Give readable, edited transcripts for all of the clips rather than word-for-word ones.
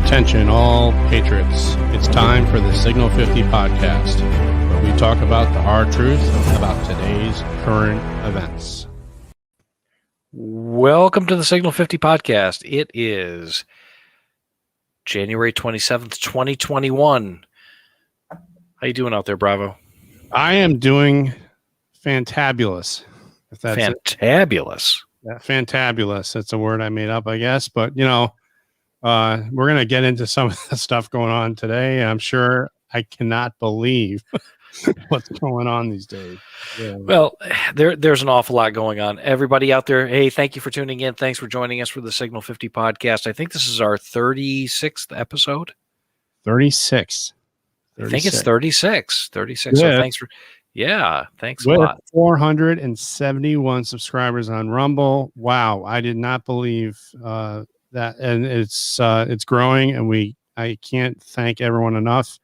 Attention all patriots, it's time for the Signal 50 podcast, where we talk about the hard truth about today's current events. Welcome to the Signal 50 podcast. It is January 27th, 2021. How you doing out there, Bravo? I am doing fantabulous. If that's fantabulous. Yeah, fantabulous. That's a word I made up, I guess. But, you know, we're going to get into some of the stuff going on today. I'm sure I cannot believe what's going on these days. Yeah. Well, there's an awful lot going on. Everybody out there, hey, thank you for tuning in. Thanks for joining us for the Signal 50 podcast. I think this is our 36th episode. 36. I think it's 36. 36. Yeah. So thanks a lot. 471 subscribers on Rumble. Wow, I did not believe that, and it's growing, and I can't thank everyone enough.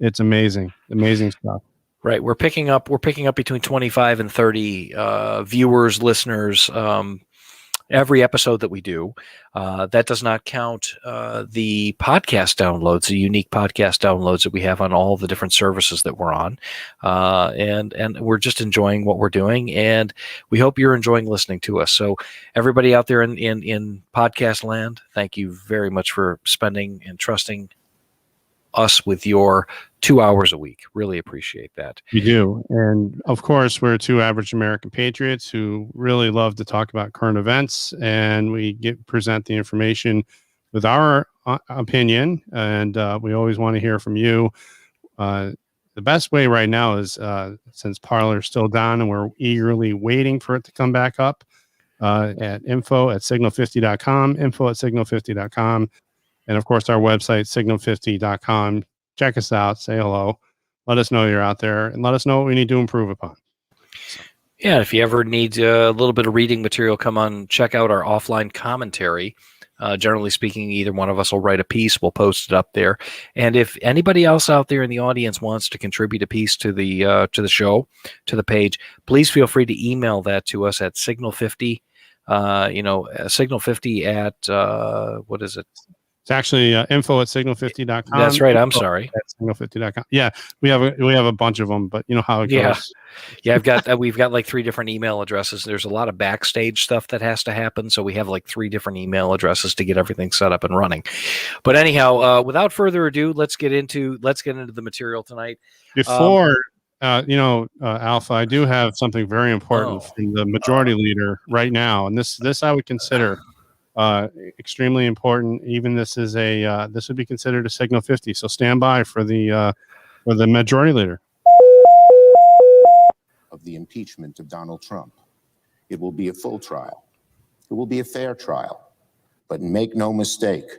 It's amazing stuff. Right, we're picking up between 25 and 30 viewers, listeners, every episode that we do. That does not count the podcast downloads, the unique podcast downloads that we have on all the different services that we're on. And we're just enjoying what we're doing, and we hope you're enjoying listening to us. So everybody out there in podcast land, thank you very much for spending and trusting us with your 2 hours a week. Really appreciate that. We do. And of course, we're two average American patriots who really love to talk about current events, and we present the information with our opinion. And we always want to hear from you. The best way right now is, since Parler's still down and we're eagerly waiting for it to come back up, at info@signal50.com, info@signal50.com. And of course, our website, signal50.com. Check us out, say hello, let us know you're out there, and let us know what we need to improve upon. Yeah, if you ever need a little bit of reading material, come on, check out our offline commentary. Generally speaking, either one of us will write a piece, we'll post it up there. And if anybody else out there in the audience wants to contribute a piece to the show, to the page, please feel free to email that to us at signal50, signal50 at, what is it? It's actually info@signal50.com. That's right. I'm sorry. Signal50.com. Yeah, we have a bunch of them, but you know how it goes. Yeah, we've got like 3 different email addresses. There's a lot of backstage stuff that has to happen, so we have like 3 different email addresses to get everything set up and running. But anyhow, without further ado, let's get into the material tonight. Before Alpha, I do have something very important from the majority leader right now, and this I would consider extremely important. Even this would be considered a Signal 50. So stand by for the majority leader. Of the impeachment of Donald Trump. It will be a full trial. It will be a fair trial. But make no mistake,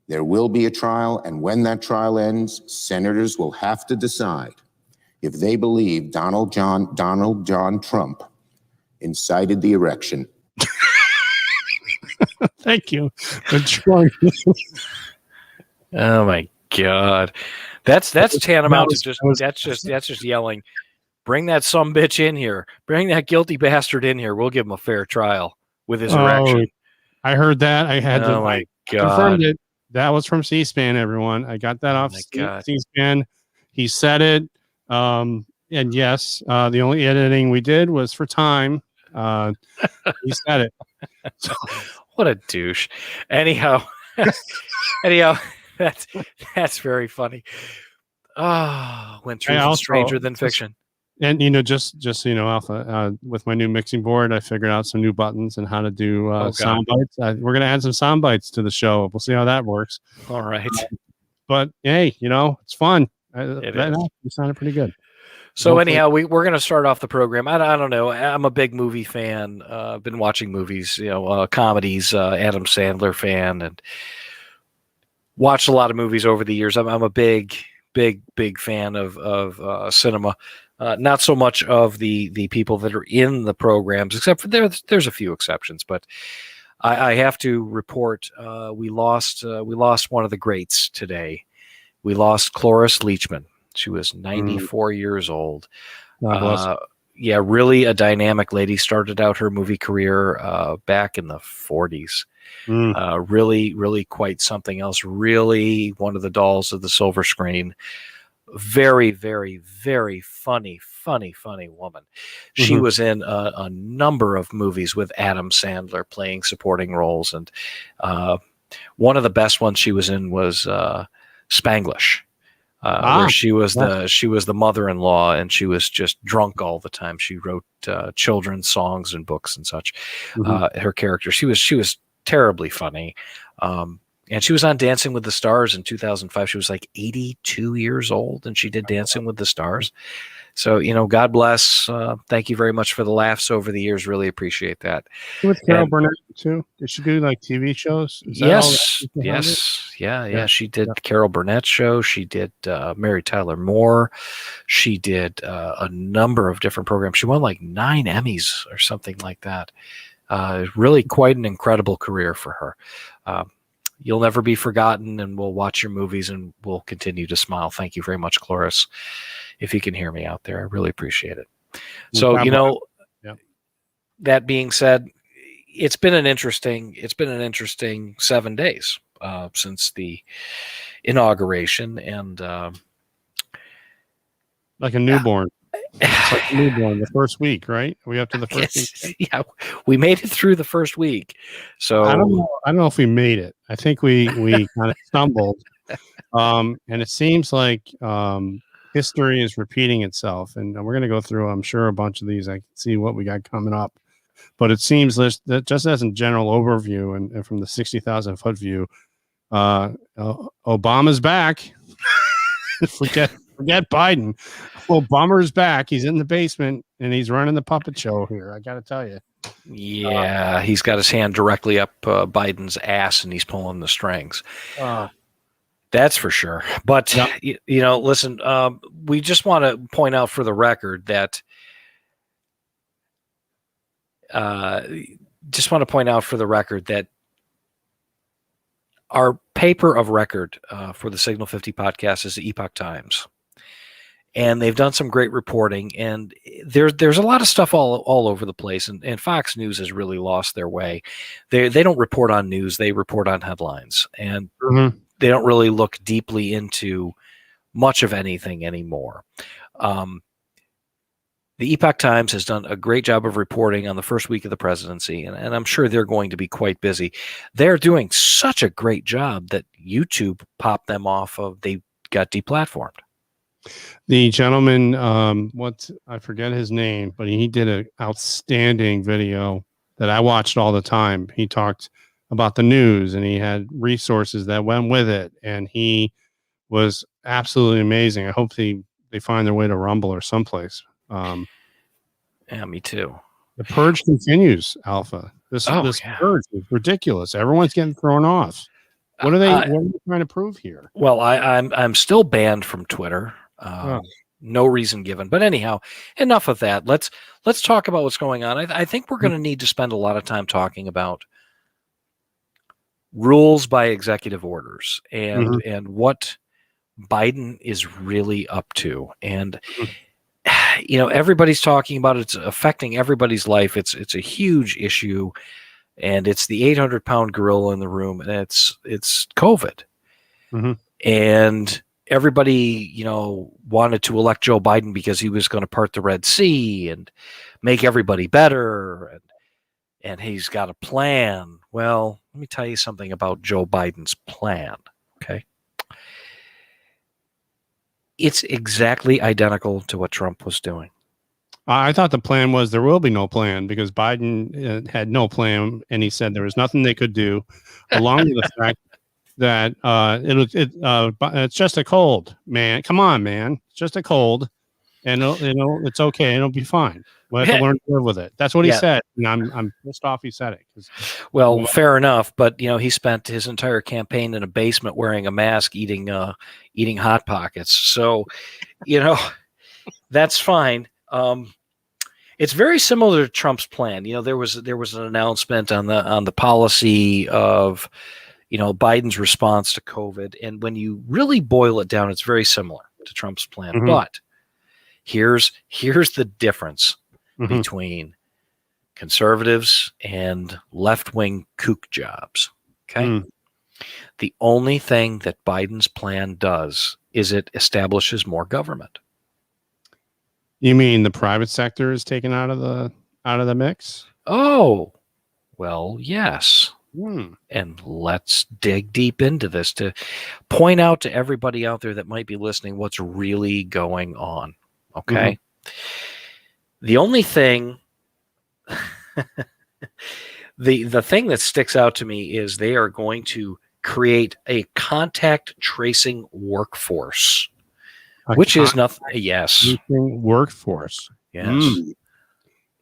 there will be a trial, and when that trial ends, senators will have to decide if they believe Donald John Trump incited the election. Thank you. Oh my God, that's tantamount to that's just yelling. Bring that sumbitch in here. Bring that guilty bastard in here. We'll give him a fair trial with his erection. I heard that. I had to. My God. Confirmed it. That was from C-SPAN. Everyone, I got that off C-SPAN. He said it. And yes, the only editing we did was for time. He said it. So. What a douche. Anyhow, that's very funny. When truth is stranger than fiction. And just so you know, Alpha, with my new mixing board, I figured out some new buttons and how to do sound bites. We're gonna add some sound bites to the show. We'll see how that works. All right. But hey, it's fun. It sounded pretty good. So anyhow, we're going to start off the program. I don't know. I'm a big movie fan. I've been watching movies, comedies, Adam Sandler fan, and watched a lot of movies over the years. I'm a big fan of cinema. Not so much of the people that are in the programs, except for there's a few exceptions. But I have to report we lost one of the greats today. We lost Cloris Leachman. She was 94 years old. really a dynamic lady. Started out her movie career back in the 40s. Really quite something else. Really one of the dolls of the silver screen. Very, very, very funny woman. She was in a number of movies with Adam Sandler playing supporting roles. And one of the best ones she was in was Spanglish. Where she was the mother-in-law, and she was just drunk all the time. She wrote children's songs and books and such. Her character, she was terribly funny, and she was on Dancing with the Stars in 2005. She was like 82 years old, and she did Dancing with the Stars. So, God bless. Thank you very much for the laughs over the years. Really appreciate that. With Carol Burnett too. Did she do like TV shows? Yes. Yeah. She did Carol Burnett's show. She did Mary Tyler Moore. She did a number of different programs. She won like 9 Emmys or something like that. Really quite an incredible career for her. You'll never be forgotten, and we'll watch your movies and we'll continue to smile. Thank you very much, Cloris. If you can hear me out there, I really appreciate it. So, that being said, it's been an interesting 7 days since the inauguration, and like a newborn. It's like a newborn, the first week, right? Are we up to the first week? Yeah, we made it through the first week. So I don't know if we made it. I think we kind of stumbled. And it seems like history is repeating itself, and we're going to go through, I'm sure, a bunch of these. I can see what we got coming up, but it seems that just as a general overview and from the 60,000-foot view, Obama's back. Forget Biden. Obama's back. He's in the basement and he's running the puppet show here. I got to tell you. Yeah, he's got his hand directly up Biden's ass and he's pulling the strings. That's for sure. But, listen, we just want to point out for the record that our paper of record for the Signal 50 podcast is the Epoch Times. And they've done some great reporting, and there's a lot of stuff all over the place, and Fox News has really lost their way. They don't report on news, they report on headlines, and they don't really look deeply into much of anything anymore. The Epoch Times has done a great job of reporting on the first week of the presidency, and I'm sure they're going to be quite busy. They're doing such a great job that YouTube popped them off of, they got deplatformed. The gentleman, I forget his name, but he did an outstanding video that I watched all the time. He talked about the news and he had resources that went with it, and he was absolutely amazing. I hope they find their way to Rumble or someplace. Yeah, me too. The purge continues, Alpha. This purge is ridiculous. Everyone's getting thrown off. What are they trying to prove here? Well, I'm still banned from Twitter. No reason given. But anyhow, enough of that. Let's talk about what's going on. I think we're going to need to spend a lot of time talking about rules by executive orders and what Biden is really up to. And everybody's talking about it. It's affecting everybody's life. It's a huge issue, and it's the 800-pound gorilla in the room, and it's COVID. And everybody, wanted to elect Joe Biden because he was going to part the Red Sea and make everybody better, and he's got a plan. Well, let me tell you something about Joe Biden's plan, okay? It's exactly identical to what Trump was doing. I thought the plan was there will be no plan because Biden had no plan, and he said there was nothing they could do, along with the fact that it's just a cold, man. Come on, man. It's just a cold, and it's okay. It'll be fine. We'll have to learn to live with it. That's what he said, and I'm pissed off he said it. Well, fair enough, but he spent his entire campaign in a basement wearing a mask, eating Hot Pockets. So, that's fine. It's very similar to Trump's plan. There was an announcement on the policy of Biden's response to COVID, and when you really boil it down, it's very similar to Trump's plan. But here's the difference Mhm. between conservatives and left-wing kook jobs. Okay. Mm. The only thing that Biden's plan does is it establishes more government. You mean the private sector is taken out of the mix? Oh, well, yes. Hmm. And let's dig deep into this to point out to everybody out there that might be listening what's really going on. Okay. The only thing, the thing that sticks out to me is they are going to create a contact tracing workforce, A which is nothing. Yes. contributing workforce. Yes. Mm.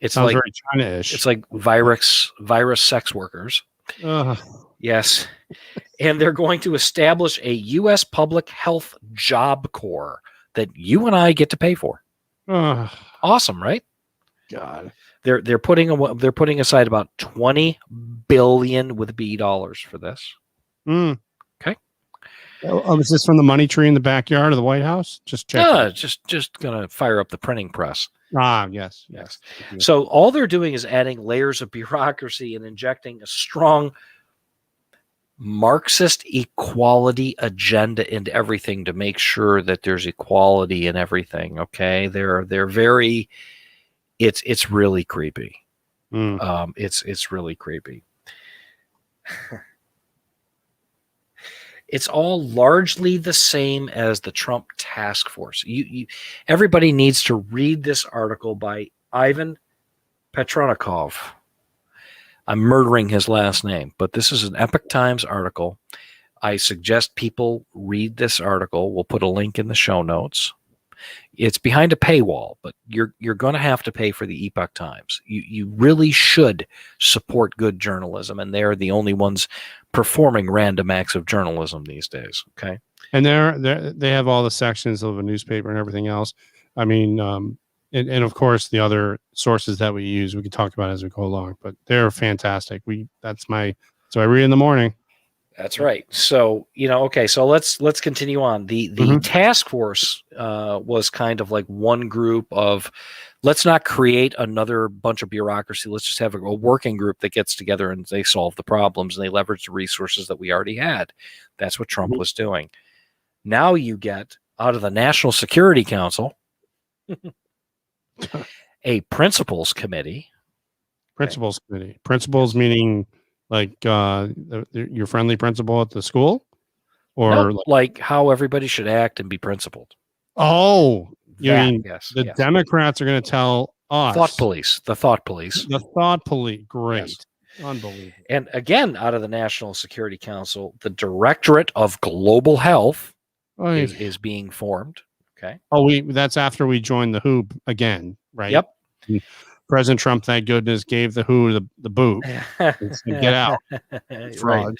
It's Sounds like very China-ish. it's like virus sex workers. Ugh. Yes. And they're going to establish a U.S. public health job corps that you and I get to pay for. Ugh. Awesome, right? God. They're putting aside about $20 billion with B dollars for this. Mm. Okay. Oh, is this from the money tree in the backyard of the White House? Just checking. Just gonna fire up the printing press. Yes. So all they're doing is adding layers of bureaucracy and injecting a strong Marxist equality agenda into everything to make sure that there's equality in everything. Okay, they're very. It's really creepy. Mm. It's really creepy. It's all largely the same as the Trump task force. Everybody needs to read this article by Ivan Petronikov. I'm murdering his last name, but this is an Epoch Times article. I suggest people read this article. We'll put a link in the show notes. It's behind a paywall, but you're going to have to pay for the Epoch Times. You really should support good journalism, and they're the only ones performing random acts of journalism these days. Okay, And they have all the sections of a newspaper and everything else. I mean, and of course the other sources that we use we can talk about as we go along, but they're fantastic. So I read in the morning. that's right. So okay. So let's continue on. The task force was kind of like one group of, let's not create another bunch of bureaucracy. Let's just have a working group that gets together and they solve the problems and they leverage the resources that we already had. That's what Trump was doing. Now you get out of the National Security Council a principals committee. Principals committee. Principals meaning like your friendly principal at the school, or like how everybody should act and be principled. Oh, you mean yes, the Democrats are going to tell us? The thought police. Great. Yes. Unbelievable. And again, out of the National Security Council, the Directorate of Global Health is being formed. Okay. Oh, that's after we joined the WHO again, right? Yep. And President Trump, thank goodness, gave the WHO the boot. Get out, frauds. Right.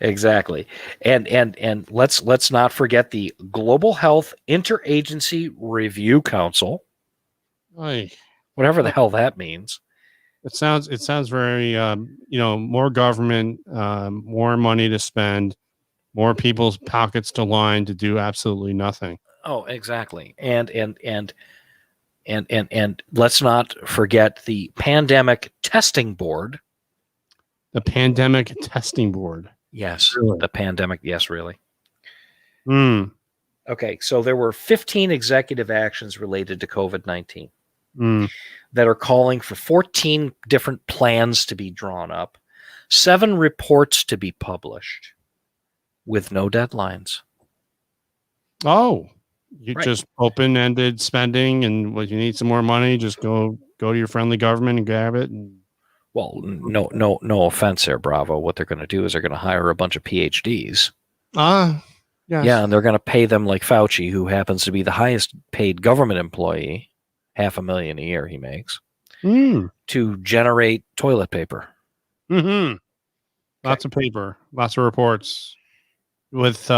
Exactly. And let's not forget the Global Health Interagency Review Council. Oy. Whatever the hell that means. It sounds very more government, more money to spend, more people's pockets to line to do absolutely nothing. Oh, exactly. And let's not forget the Pandemic Testing Board. The Pandemic Testing Board. Yes, really? The pandemic. Yes, really. Mm. Okay, so there were 15 executive actions related to COVID-19 Mm. that are calling for 14 different plans to be drawn up, 7 reports to be published with no deadlines. Oh, you Right. just open-ended spending, and when you need some more money, just go to your friendly government and grab it. And well, no offense there, Bravo. What they're going to do is they're going to hire a bunch of PhDs. Yes. Yeah, and they're going to pay them like Fauci, who happens to be the highest paid government employee, $500,000 a year he makes, to generate toilet paper. Mm-hmm. Lots of paper, lots of reports with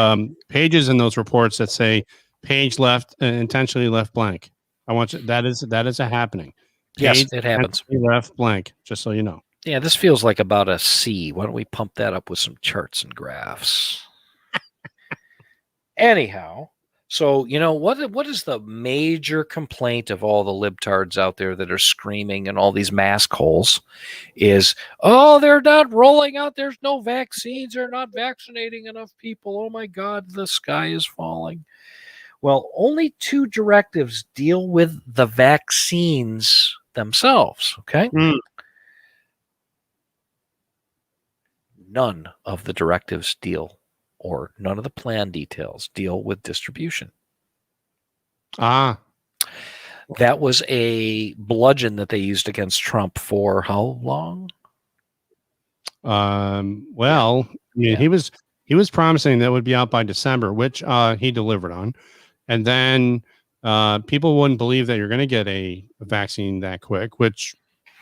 pages in those reports that say page left intentionally left blank. I want you, that is a happening. Yes, Page it happens. Left blank, just so you know. Yeah, this feels like about a C. Why don't we pump that up with some charts and graphs? Anyhow, So, what is the major complaint of all the libtards out there that are screaming in all these mask holes is, oh, they're not rolling out. There's no vaccines. They're not vaccinating enough people. Oh my God, the sky is falling. Well, only 2 directives deal with the vaccines themselves. Okay. Mm. None of the directives or none of the plan details deal with distribution. Ah, That was a bludgeon that they used against Trump for how long? well, Yeah. he was promising that would be out by December, which he delivered on. And then people wouldn't believe that you're going to get a vaccine that quick, which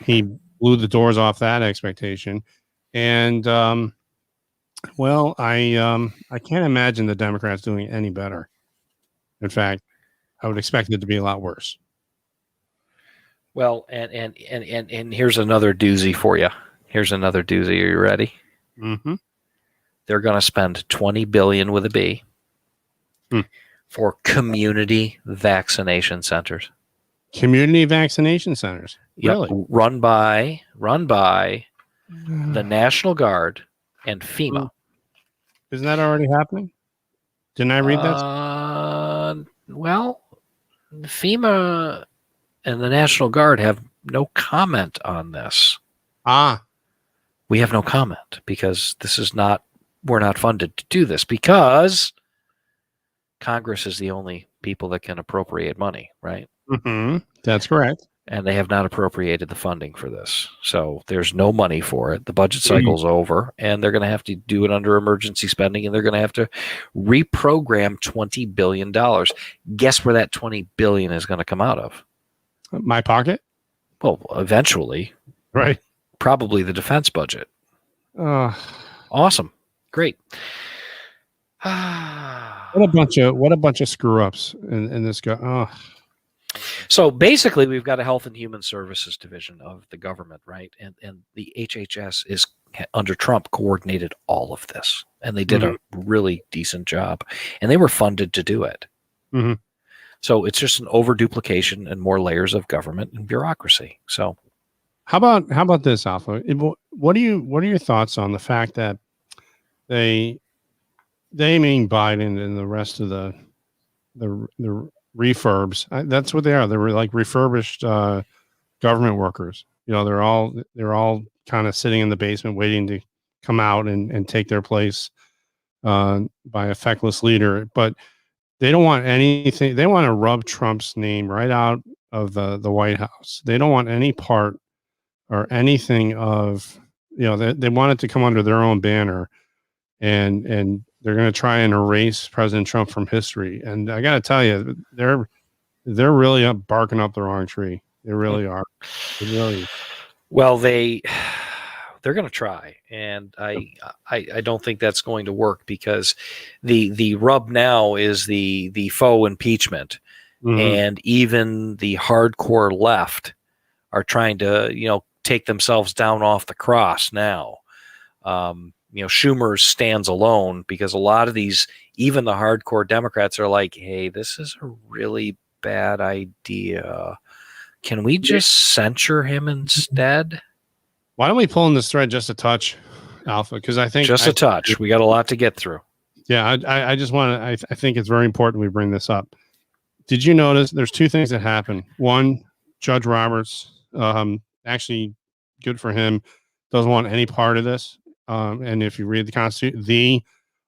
he blew the doors off that expectation. And well, I can't imagine the Democrats doing any better. In fact, I would expect it to be a lot worse. Well, and here's another doozy for you. Here's another doozy. Are you ready? Mm-hmm. They're going to spend $20 billion with a B for community vaccination centers. Community vaccination centers. Yep, Really? run by the National Guard and FEMA. Isn't that already happening? Didn't I read that? Well, FEMA and the National Guard have no comment on this. We have no comment because we're not funded to do this because Congress is the only people that can appropriate money, right? Mm-hmm. That's correct. And they have not appropriated the funding for this. So there's no money for it. The budget cycle's over, and they're going to have to do it under emergency spending, and they're going to have to reprogram $20 billion. Guess where that $20 billion is going to come out of? My pocket? Well, eventually. Right. Probably the defense budget. Awesome. Great. What a bunch of screw ups in this guy. Oh. So basically, we've got a Health and Human Services division of the government, right? And the HHS is under Trump coordinated all of this, and they did a really decent job, and they were funded to do it. Mm-hmm. So it's just an overduplication and more layers of government and bureaucracy. So how about this, Alpha? What are your thoughts on the fact that they mean Biden and the rest of the refurbs? That's what they are. They're like refurbished government workers. They're all kind of sitting in the basement waiting to come out and take their place by a feckless leader. But they don't want anything. They want to rub Trump's name right out of the White House. They don't want any part or anything of, they want it to come under their own banner, and they're going to try and erase President Trump from history. And I got to tell you, they're really barking up the wrong tree. They really are. They really. Well, they're going to try, and I don't think that's going to work because the rub now is the faux impeachment, and even the hardcore left are trying to take themselves down off the cross now. Schumer stands alone because a lot of these, even the hardcore Democrats, are like, hey, this is a really bad idea. Can we just censure him instead? Why don't we pull in this thread just a touch, Alpha? Because I think just a touch. We got a lot to get through. Yeah, I just want to. I think it's very important we bring this up. Did you notice there's 2 things that happen? One, Judge Roberts, actually, good for him, doesn't want any part of this. And if you read the Constitution, the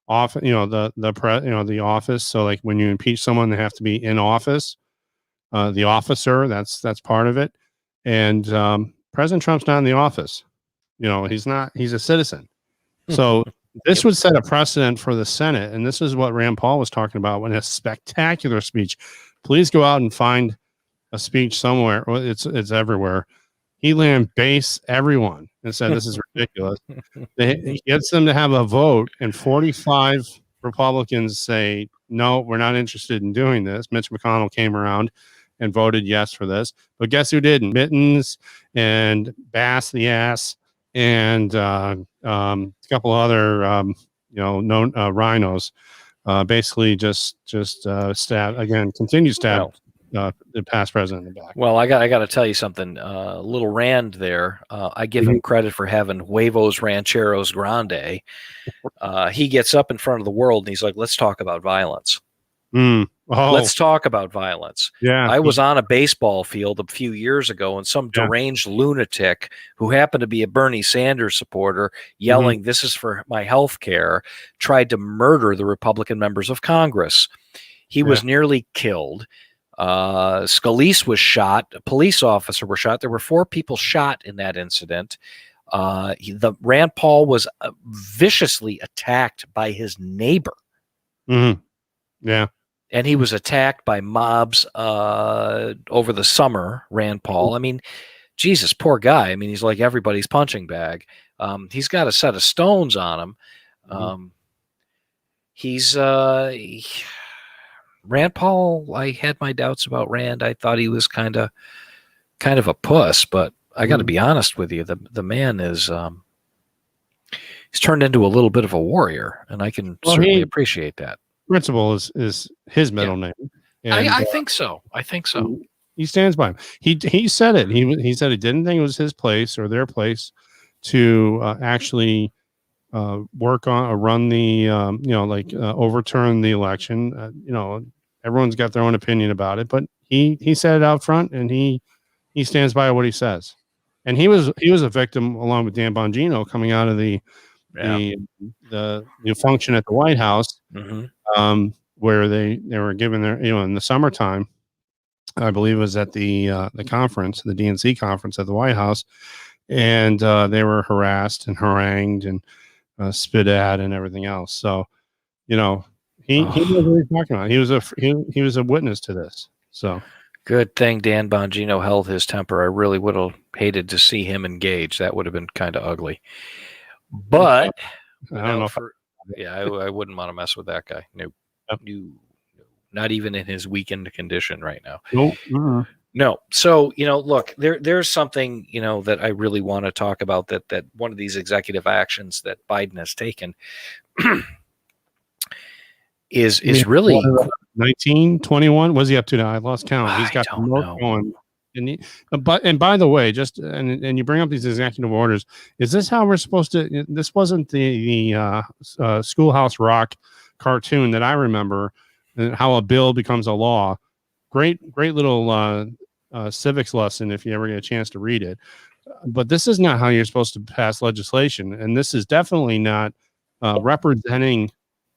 office, the office. So like when you impeach someone, they have to be in office. The officer, that's part of it. And President Trump's not in the office. He's not. He's a citizen. So this would set a precedent for the Senate, and this is what Rand Paul was talking about in a spectacular speech. Please go out and find a speech somewhere. Well, it's everywhere. He lambastes everyone and said this is ridiculous. He gets them to have a vote, and 45 Republicans say no, we're not interested in doing this. Mitch McConnell came around and voted yes for this, but guess who didn't? Mittens and Bass the ass and a couple other known rhinos basically just stab again, continue to stab the past president in the back. Well, I got to tell you something. Little Rand there. I give him credit for having huevos rancheros grande. He gets up in front of the world and he's like, "Let's talk about violence. Let's talk about violence." Yeah, I was on a baseball field a few years ago, and some deranged lunatic who happened to be a Bernie Sanders supporter yelling, "This is for my health care," tried to murder the Republican members of Congress. He was nearly killed. Scalise was shot. A police officer was shot. There were 4 people shot in that incident. Rand Paul was viciously attacked by his neighbor. Yeah. And he was attacked by mobs over the summer, Rand Paul. I mean, Jesus, poor guy. I mean, he's like everybody's punching bag. He's got a set of stones on him. Rand Paul, I had my doubts about Rand. I thought he was kind of a puss, but I got to be honest with you. The man is he's turned into a little bit of a warrior, and I can certainly appreciate that. Principal is his middle name. And, I think so. I think so. He stands by him. He said it. He said he didn't think it was his place or their place to actually work on or run the overturn the election. Everyone's got their own opinion about it, but he said it out front, and he stands by what he says. And he was a victim along with Dan Bongino coming out of the function at the White House. Where they were given their, in the summertime, I believe it was at the conference, the DNC conference at the White House, and they were harassed and harangued and spit at and everything else. So, he knows what he's talking about. He was a witness to this. So good thing Dan Bongino held his temper. I really would have hated to see him engage. That would have been kind of ugly. But I don't know. I wouldn't want to mess with that guy. No, not even in his weakened condition right now. No. So, look, there's something, that I really want to talk about that one of these executive actions that Biden has taken is really 19, 21. What's he up to now? I lost count. He's got more going. And by the way, just and you bring up these executive orders. Is this how we're supposed to? This wasn't the Schoolhouse Rock cartoon that I remember. How a bill becomes a law. Great little civics lesson if you ever get a chance to read it. But this is not how you're supposed to pass legislation, and this is definitely not representing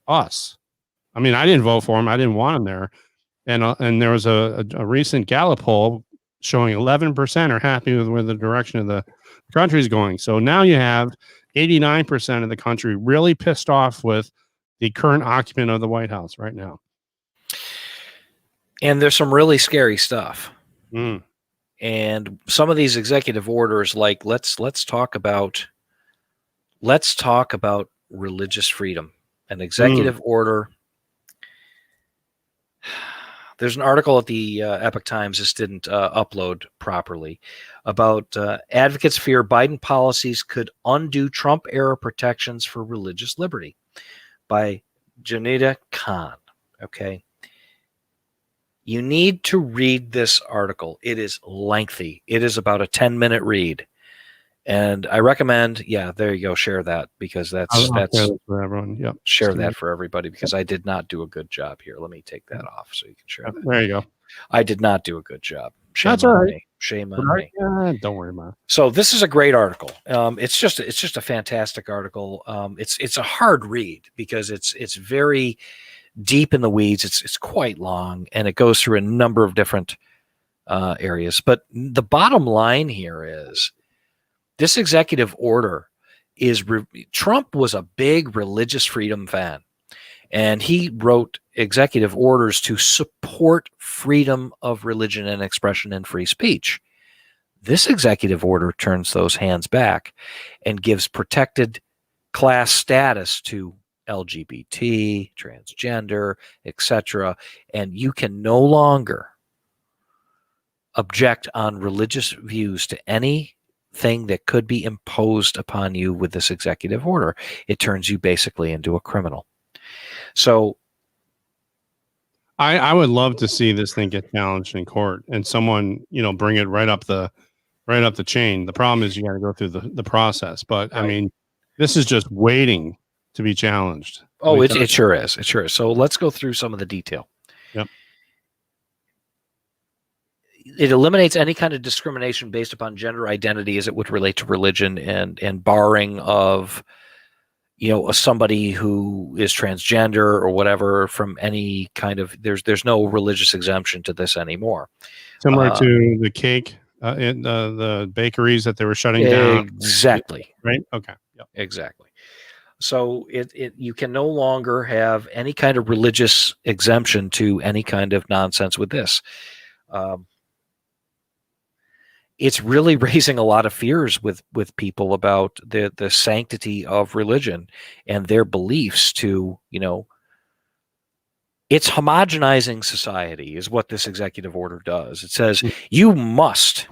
us. I mean, I didn't vote for him. I didn't want him there. And there was a recent Gallup poll showing 11% are happy with where the direction of the country is going. So now you have 89% of the country really pissed off with the current occupant of the White House right now. And there's some really scary stuff. And some of these executive orders, like let's talk about religious freedom. An executive order. There's an article at the Epoch Times, this didn't upload properly, about advocates fear Biden policies could undo Trump-era protections for religious liberty by Janita Khan. Okay. You need to read this article. It is lengthy. It is about a 10-minute read. And I recommend, there you go, share that, because that's for everyone. Yep. Share that for everybody, because I did not do a good job here. Let me take that off so you can share that. There you go. I did not do a good job. Shame That's on all right. me. Shame on me. Don't worry about it. So this is a great article. It's just a fantastic article. It's a hard read because it's very deep in the weeds. It's quite long, and it goes through a number of different areas. But the bottom line here is this executive order is Trump was a big religious freedom fan, and he wrote executive orders to support freedom of religion and expression and free speech. This executive order turns those hands back and gives protected class status to LGBT, transgender, etc. And you can no longer object on religious views to anything that could be imposed upon you with this executive order. It turns you basically into a criminal. So I would love to see this thing get challenged in court and someone, bring it right up the chain. The problem is you got to go through the process. But I Right. mean, this is just waiting to be challenged. Oh, it sure is. It sure is. So let's go through some of the detail. Yep. It eliminates any kind of discrimination based upon gender identity as it would relate to religion, and barring of somebody who is transgender or whatever from any kind of there's no religious exemption to this anymore. Similar to the cake in the bakeries that they were shutting down. Exactly. Right. Okay. Yep. Exactly. So you can no longer have any kind of religious exemption to any kind of nonsense with this. It's really raising a lot of fears with people about the sanctity of religion and their beliefs to, it's homogenizing society is what this executive order does. It says you must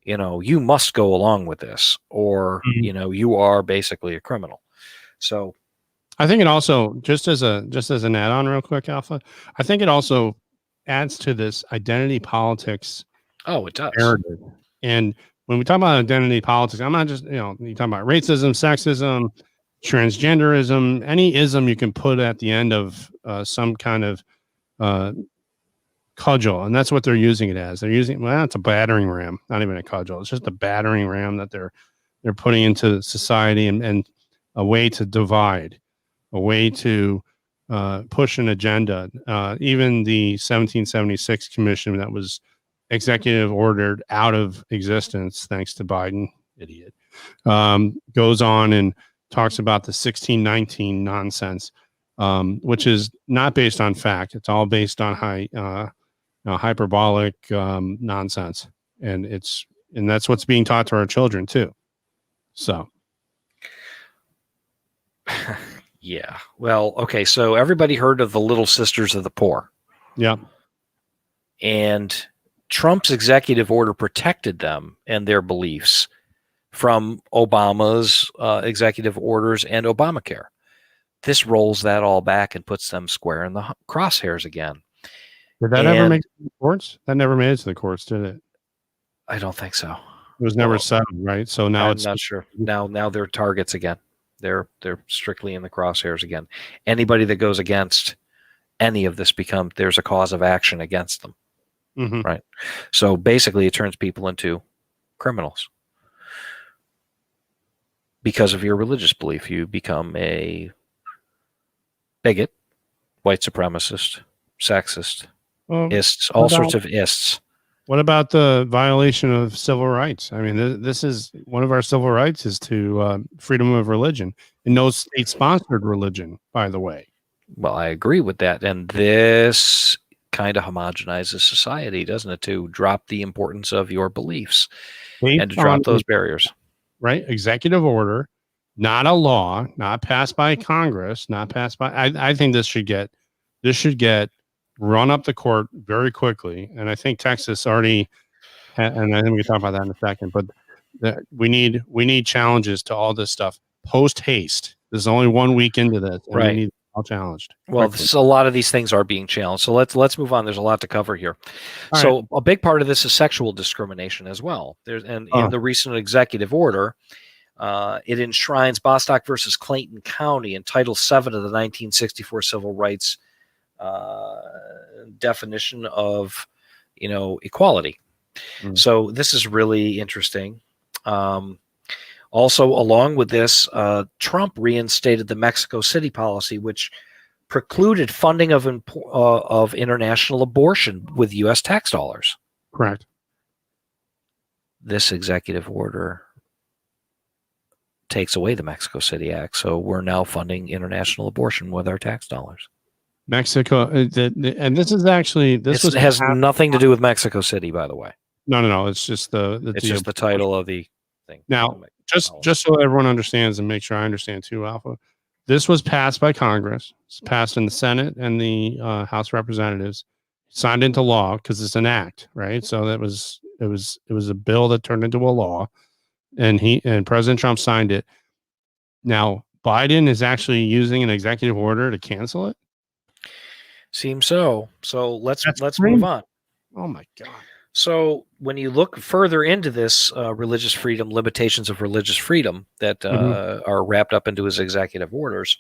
go along with this, or, you are basically a criminal. So I think it also, just as an add-on real quick, Alpha, I think it also adds to this identity politics. Oh, it does. Narrative. And when we talk about identity politics, I'm not just, you talking about racism, sexism, transgenderism, any ism you can put at the end of some kind of cudgel. And that's what they're using it as. They're using, it's a battering ram, not even a cudgel. It's just a battering ram that they're putting into society and a way to divide, a way to push an agenda. Even the 1776 commission that was executive ordered out of existence, thanks to Biden, idiot, goes on and talks about the 1619 nonsense, which is not based on fact. It's all based on hyperbolic nonsense, and that's what's being taught to our children too. So. Yeah. Well, okay. So everybody heard of the Little Sisters of the Poor. Yeah. And Trump's executive order protected them and their beliefs from Obama's executive orders and Obamacare. This rolls that all back and puts them square in the crosshairs again. Did that ever make it to the courts? That never made it to the courts, did it? I don't think so. It was never settled, right? So now I'm not sure. Now they're targets again. They're strictly in the crosshairs again. Anybody that goes against any of this there's a cause of action against them. Mm-hmm. Right. So basically it turns people into criminals. Because of your religious belief, you become a bigot, white supremacist, sexist, ists, all sorts of ists. What about the violation of civil rights? I mean, this is one of our civil rights is to freedom of religion, and no state-sponsored religion, by the way. Well, I agree with that. And this kind of homogenizes society, doesn't it, to drop the importance of your beliefs and to drop those barriers. Right? Executive order, not a law, not passed by Congress, not passed by. I think this should get run up the court very quickly. And I think Texas already, and I think we can talk about that in a second, but we need challenges to all this stuff post haste. There's only 1 week into this. And right. We need all challenged. Well, a lot of these things are being challenged. So let's move on. There's a lot to cover here. So a big part of this is sexual discrimination as well. In the recent executive order, it enshrines Bostock versus Clayton County in Title VII of the 1964 Civil Rights definition of, equality. So this is really interesting. Also, along with this, Trump reinstated the Mexico City policy, which precluded funding of international abortion with U.S. tax dollars. Correct. This executive order takes away the Mexico City Act, so we're now funding international abortion with our tax dollars. Mexico, and this is actually It has nothing to do with Mexico City, by the way. No. It's just it's just the title of the thing. Now, just so everyone understands and make sure I understand too, Alpha, this was passed by Congress. It's passed in the Senate and the House of Representatives, signed into law because it's an act, right? So it was a bill that turned into a law, and President Trump signed it. Now, Biden is actually using an executive order to cancel it. Seems so. So let's move crazy. on. Oh my God. So when you look further into this religious freedom, limitations of religious freedom that are wrapped up into his executive orders,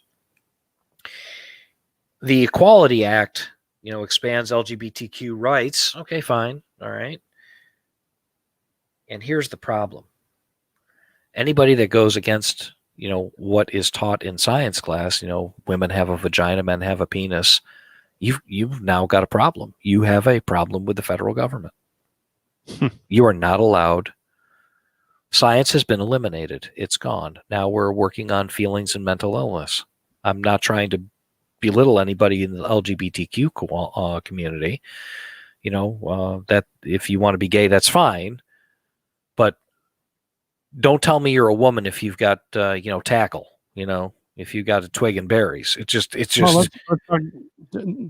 the Equality Act, expands LGBTQ rights. Okay, fine. All right. And here's the problem. Anybody that goes against, what is taught in science class, women have a vagina, men have a penis, you've now got a problem. You have a problem with the federal government. You are not allowed. Science has been eliminated. It's gone. Now we're working on feelings and mental illness. I'm not trying to belittle anybody in the LGBTQ community. That if you want to be gay, that's fine. But don't tell me you're a woman if you've got, tackle, if you got a twig and berries. It's just, Well, let's talk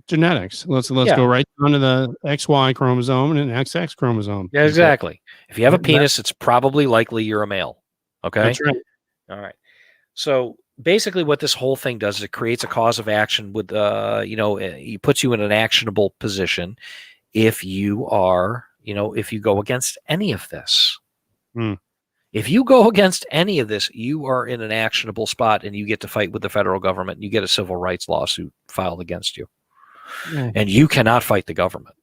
genetics. Let's go right down to the XY chromosome and an XX chromosome. Yeah, exactly. If you have a penis, it's probably likely you're a male. Okay. That's right. All right. So basically what this whole thing does is it creates a cause of action with, it puts you in an actionable position if you are, if you go against any of this. If you go against any of this, you are in an actionable spot and you get to fight with the federal government. And you get a civil rights lawsuit filed against you. And you cannot fight the government.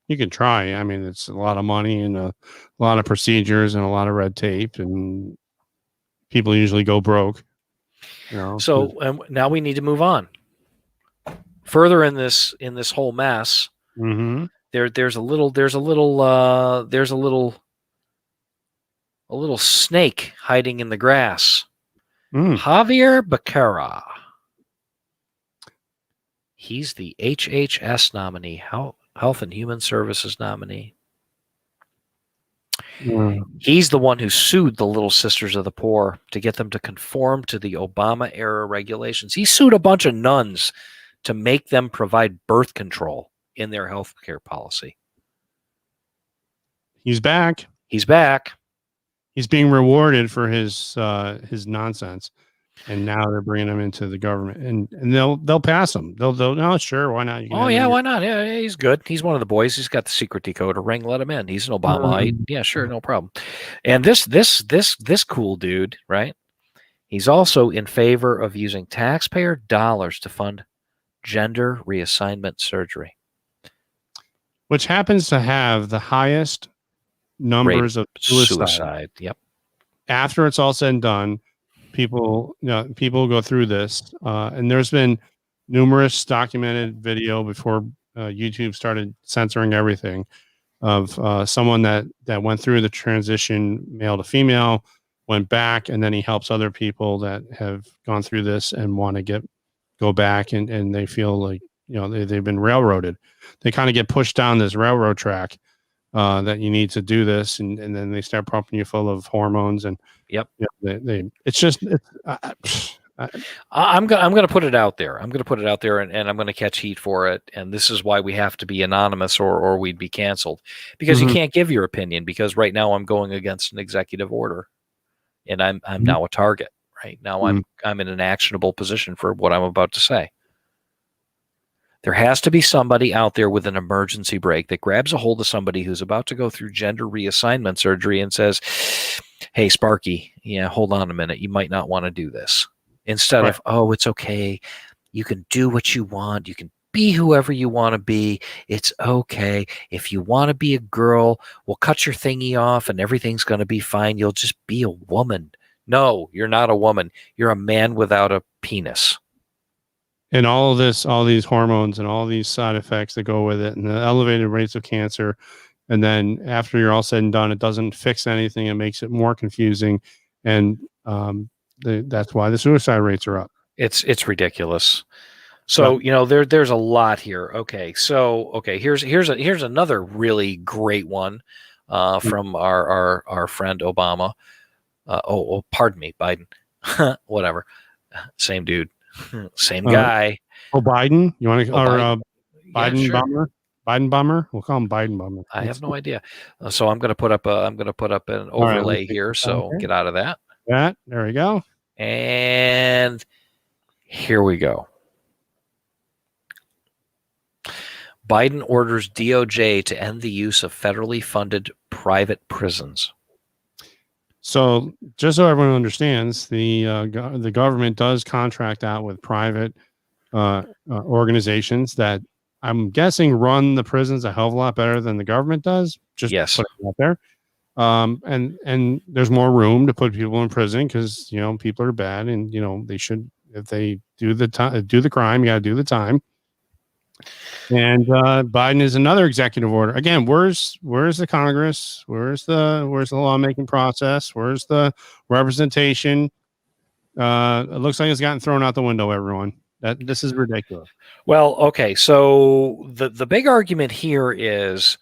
You can try. I mean, it's a lot of money and a lot of procedures and a lot of red tape, and people usually go broke. So now we need to move on. Further in this whole mess, there's a little snake hiding in the grass. Javier Becerra. He's the HHS nominee, Health and Human Services nominee. He's the one who sued the Little Sisters of the Poor to get them to conform to the Obama-era regulations. He sued a bunch of nuns to make them provide birth control in their health care policy. He's back. He's back. He's being rewarded for his nonsense, and now they're bringing him into the government, and they'll pass him. They'll no, sure, why not? Why not? Yeah, he's good. He's one of the boys. He's got the secret decoder ring. Let him in. He's an Obamaite. Yeah, sure, no problem. And this cool dude, right? He's also in favor of using taxpayer dollars to fund gender reassignment surgery, which happens to have the highest numbers of suicide. Yep. After it's all said and done, people go through this, and there's been numerous documented video before YouTube started censoring everything of someone that went through the transition male to female, went back, and then he helps other people that have gone through this and want to go back, and they feel like they've been railroaded. They kind of get pushed down this railroad track. That you need to do this, and then they start pumping you full of hormones, and I'm going to put it out there. I'm going to put it out there, and I'm going to catch heat for it. And this is why we have to be anonymous, or we'd be canceled, because you can't give your opinion. Because right now I'm going against an executive order, and I'm now a target. Right now I'm in an actionable position for what I'm about to say. There has to be somebody out there with an emergency brake that grabs a hold of somebody who's about to go through gender reassignment surgery and says, hey, Sparky, hold on a minute. You might not want to do this. Instead of, oh, it's okay. You can do what you want. You can be whoever you want to be. It's okay. If you want to be a girl, we'll cut your thingy off and everything's going to be fine. You'll just be a woman. No, you're not a woman. You're a man without a penis. And all these hormones and all these side effects that go with it, and the elevated rates of cancer. And then after you're all said and done, it doesn't fix anything. It makes it more confusing. And that's why the suicide rates are up. It's ridiculous. So, there's a lot here. Okay. So, here's another really great one from our friend Obama. Pardon me, Biden. Whatever. Same dude. Same guy. Biden? You want to Biden yeah, sure. Bummer? Biden Bummer? We'll call him Biden Bummer. I have no idea. So I'm going to put up an overlay here. So get out of that. There we go. And here we go. Biden orders DOJ to end the use of federally funded private prisons. So just so everyone understands, the government does contract out with private organizations that I'm guessing run the prisons a hell of a lot better than the government does. Just Yes. put it out there. And there's more room to put people in prison because people are bad, and they should, if they do the crime, you got to do the time. And Biden is another executive order. Again, where's the Congress? Where's the lawmaking process? Where's the representation? It looks like it's gotten thrown out the window, everyone. This is ridiculous. Well, okay, so the big argument here is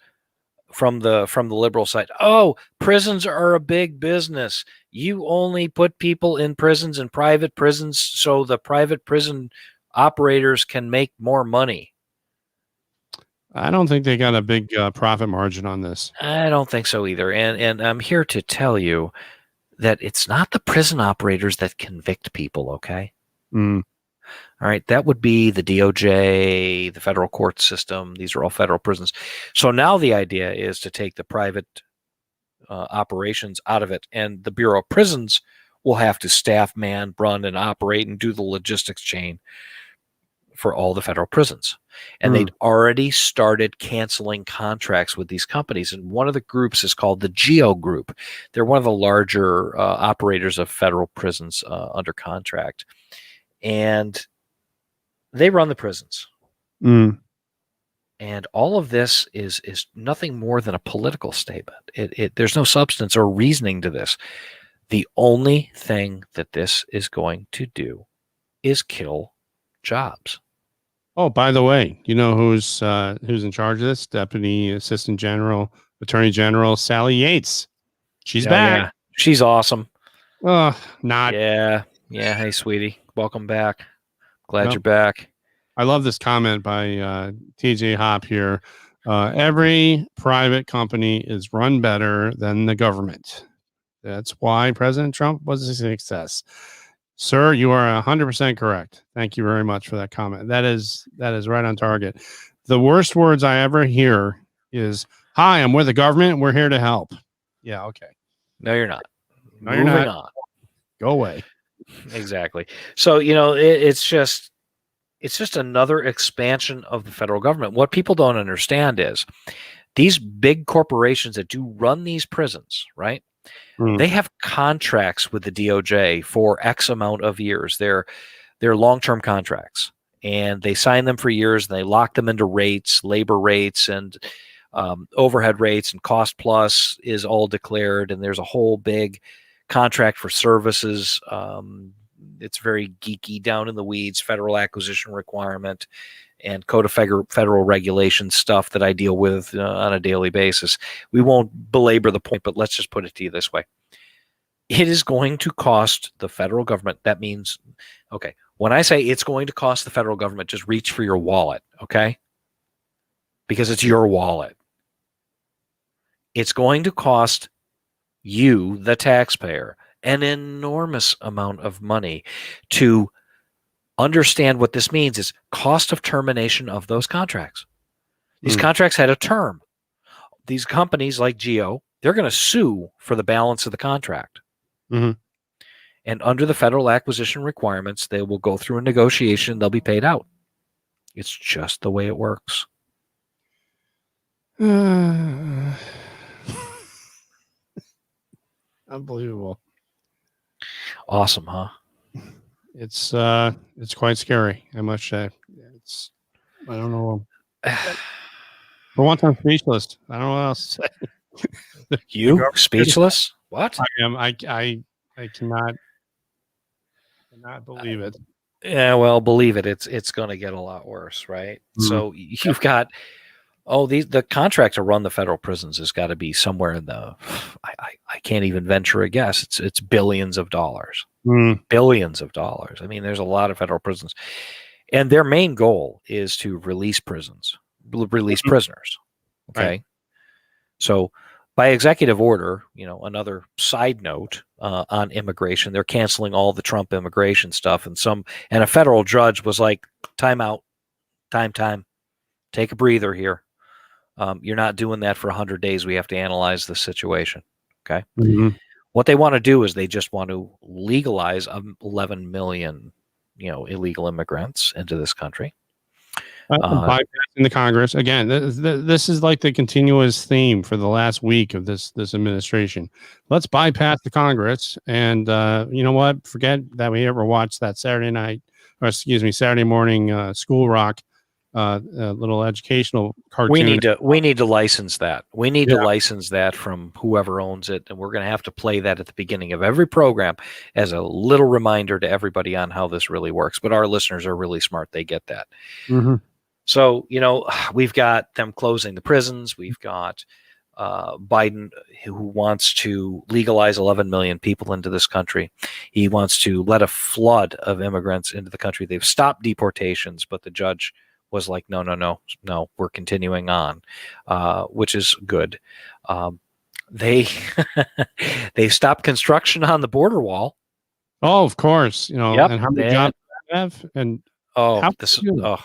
from the liberal side. Oh, prisons are a big business. You only put people in prisons and private prisons so the private prison operators can make more money. I don't think they got a big profit margin on this. I don't think so either. And I'm here to tell you that it's not the prison operators that convict people, okay? Mm. All right, that would be the DOJ, the federal court system. These are all federal prisons. So now the idea is to take the private operations out of it, and the Bureau of Prisons will have to staff, man, run, and operate and do the logistics chain for all the federal prisons. And they'd already started canceling contracts with these companies. And one of the groups is called the GEO Group. They're one of the larger operators of federal prisons under contract. And they run the prisons. Mm. And all of this is nothing more than a political statement. There's no substance or reasoning to this. The only thing that this is going to do is kill jobs. Oh, by the way, you know who's in charge of this? Deputy Assistant General, Attorney General Sally Yates. She's back. Yeah. She's awesome. Not. Yeah. Hey, sweetie. Welcome back. Glad you're back. I love this comment by TJ Hop here. Every private company is run better than the government. That's why President Trump was a success. Sir, you are 100% correct. Thank you very much for that comment. That is right on target. The worst words I ever hear is, "Hi, I'm with the government. We're here to help." Yeah, okay. No, you're not. No, you're Moving not. on. Go away. Exactly. So, it's just another expansion of the federal government. What people don't understand is these big corporations that do run these prisons, right? They have contracts with the DOJ for X amount of years. They're long-term contracts, and they sign them for years, and they lock them into rates, labor rates, and overhead rates, and cost plus is all declared, and there's a whole big contract for services. It's very geeky, down in the weeds, federal acquisition requirement and code of federal regulation stuff that I deal with on a daily basis. We won't belabor the point, but let's just put it to you this way. It is going to cost the federal government. That means, okay, when I say it's going to cost the federal government, just reach for your wallet, okay? Because it's your wallet. It's going to cost you, the taxpayer, an enormous amount of money to understand what this means is cost of termination of those contracts. These contracts had a term. These companies like GEO, they're going to sue for the balance of the contract. And under the federal acquisition requirements, they will go through a negotiation. They'll be paid out. It's just the way it works. Unbelievable. Awesome, huh? It's quite scary, I must say. I don't know. For once, I'm speechless. I don't know what else to say. You speechless? What? I am. I cannot believe it. Yeah, well, believe it. It's going to get a lot worse, right? So you've got the contract to run the federal prisons has got to be somewhere in the I can't even venture a guess. It's billions of dollars. Billions of dollars. I mean, there's a lot of federal prisons, and their main goal is to release prisoners. Okay, so by executive order, another side note on immigration, they're canceling all the Trump immigration stuff, and a federal judge was like, "Time out, time." Take a breather here. You're not doing that for 100 days. We have to analyze the situation. Okay. Mhm. What they want to do is they just want to legalize 11 million, illegal immigrants into this country. Bypassing the Congress again. This is like the continuous theme for the last week of this administration. Let's bypass the Congress, and you know what? Forget that we ever watched that Saturday morning School Rock, little educational cartoon. We need to license that. We need to Yeah. license that from whoever owns it, and we're going to have to play that at the beginning of every program as a little reminder to everybody on how this really works. But our listeners are really smart; they get that. Mhm. So, we've got them closing the prisons. We've got Biden, who wants to legalize 11 million people into this country. He wants to let a flood of immigrants into the country. They've stopped deportations, but the judge was like, no, we're continuing on, which is good. They they stopped construction on the border wall. Oh, of course. Yep, and how many jobs do they have? And how can you do that?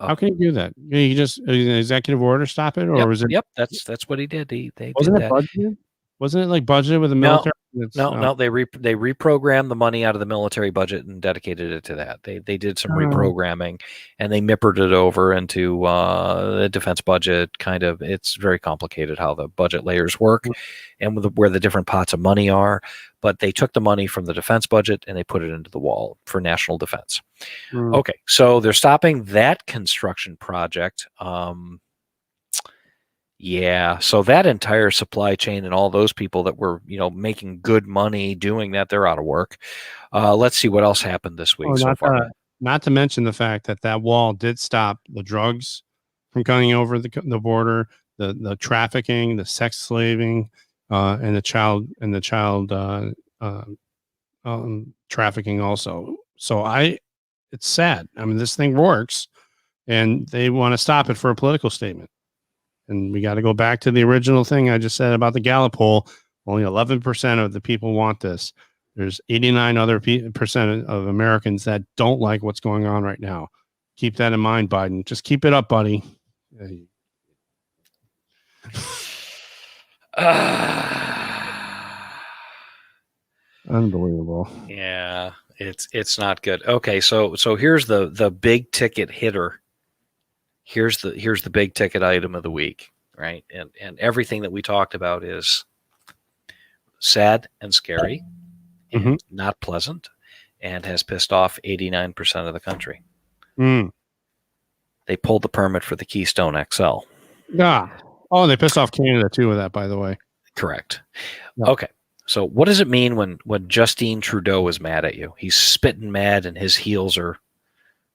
How can you do that? You just an executive order stop it, or Yep, was it? yep, that's what he did. They Wasn't did it that. budgeted? Wasn't it like budgeted with the No, military? No, they reprogrammed the money out of the military budget and dedicated it to that. They did some Oh. reprogramming, and they mippered it over into the defense budget. Kind of, it's very complicated how the budget layers work, and where the different pots of money are. But they took the money from the defense budget and they put it into the wall for national defense. Okay, so they're stopping that construction project. Yeah, so that entire supply chain and all those people that were, making good money doing that, they're out of work. Let's see what else happened this week so far. Not to mention the fact that wall did stop the drugs from coming over the border, the trafficking, the sex slaving, and the child trafficking also. So it's sad. I mean, this thing works, and they want to stop it for a political statement. And we got to go back to the original thing I just said about the Gallup poll. Only 11% of the people want this. There's 89 other percent of Americans that don't like what's going on right now. Keep that in mind, Biden. Just keep it up, buddy. Unbelievable. Yeah, it's not good. Okay, so here's the big ticket hitter. Here's the big ticket item of the week, right? And everything that we talked about is sad and scary and not pleasant, and has pissed off 89% of the country. They pulled the permit for the Keystone XL. Yeah. Oh, they pissed off Canada too with that, by the way. Correct. Yeah. Okay. So what does it mean when Justin Trudeau is mad at you? He's spitting mad, and his heels are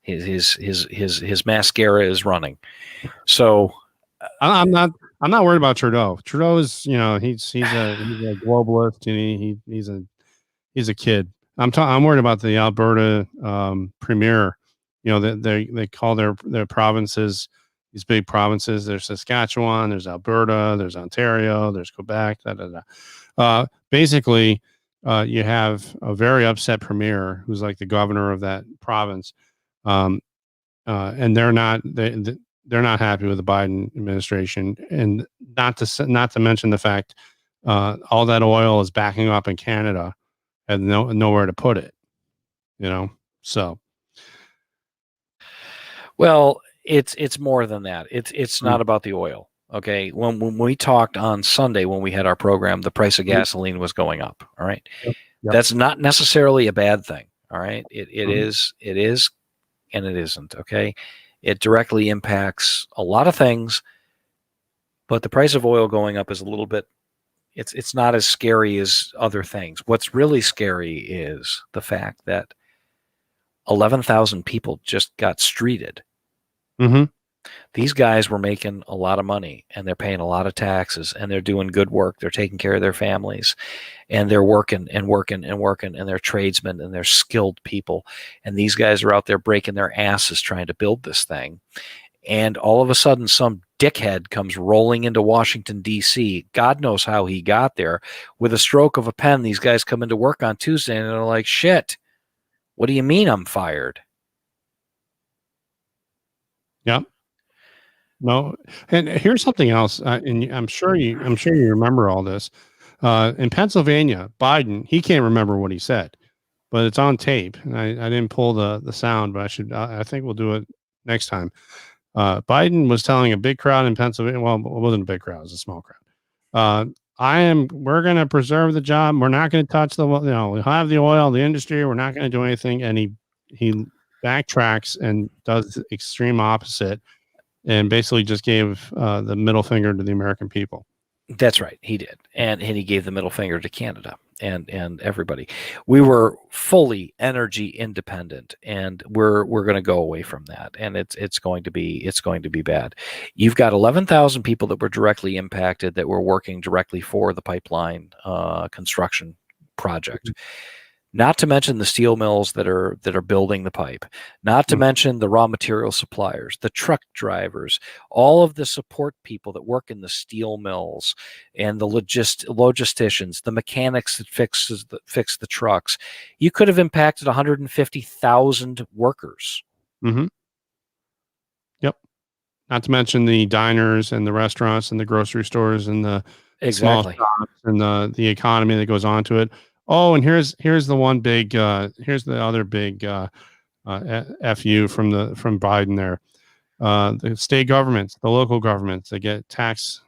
his mascara is running. So I'm not worried about Trudeau. Trudeau is, he's a globalist, and he's a kid. I'm worried about the Alberta premier. They call their provinces, these big provinces. There's Saskatchewan, there's Alberta, there's Ontario, there's Quebec. Basically, you have a very upset premier who's like the governor of that province, and they're not happy with the Biden administration, and not to mention the fact all that oil is backing up in Canada and nowhere to put it. So. Well, it's more than that. It's not about the oil. Okay. When we talked on Sunday, when we had our program, the price of gasoline was going up. All right. Yep. That's not necessarily a bad thing. All right. It is, and it isn't. Okay. It directly impacts a lot of things, but the price of oil going up is a little bit, it's not as scary as other things. What's really scary is the fact that 11,000 people just got streeted. These guys were making a lot of money, and they're paying a lot of taxes, and they're doing good work. They're taking care of their families, and they're working, and they're tradesmen, and they're skilled people. And these guys are out there breaking their asses trying to build this thing. And all of a sudden, some dickhead comes rolling into Washington, D.C. God knows how he got there. With a stroke of a pen, these guys come into work on Tuesday, and they're like, shit, what do you mean I'm fired? Yep. No, and here's something else, and I'm sure you remember all this. In Pennsylvania, Biden, he can't remember what he said, but it's on tape. And I didn't pull the sound, but I should. I think we'll do it next time. Biden was telling a big crowd in Pennsylvania. Well, it wasn't a big crowd; it was a small crowd. We're going to preserve the job. We're not going to touch we'll have the oil, the industry. We're not going to do anything. And he backtracks and does the extreme opposite, and basically just gave the middle finger to the American people. That's right, he did, and he gave the middle finger to Canada and everybody. We were fully energy independent, and we're going to go away from that, and it's going to be bad. You've got 11,000 people that were directly impacted, that were working directly for the pipeline construction project. Not to mention the steel mills that are building the pipe, not to mention the raw material suppliers, the truck drivers, all of the support people that work in the steel mills, and the logisticians, the mechanics that fix the trucks. You could have impacted 150,000 workers. Mm-hmm. Yep. Not to mention the diners and the restaurants and the grocery stores and the small shops and the economy that goes on to it. Oh, and here's the one big here's the other big FU from Biden there. The state governments, the local governments, they get tax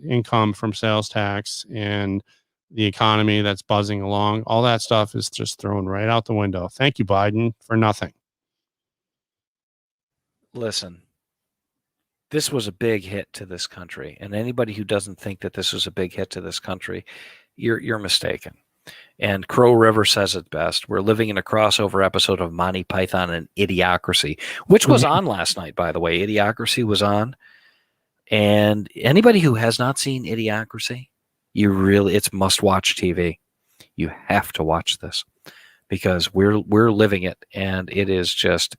income from sales tax, and the economy that's buzzing along. All that stuff is just thrown right out the window. Thank you, Biden, for nothing. Listen, this was a big hit to this country, and anybody who doesn't think that this was a big hit to this country, you're mistaken. And Crow River says it best. We're living in a crossover episode of Monty Python and Idiocracy, which was on last night, by the way. Idiocracy was on. And anybody who has not seen Idiocracy, it's must-watch TV. You have to watch this, because we're living it, and it is just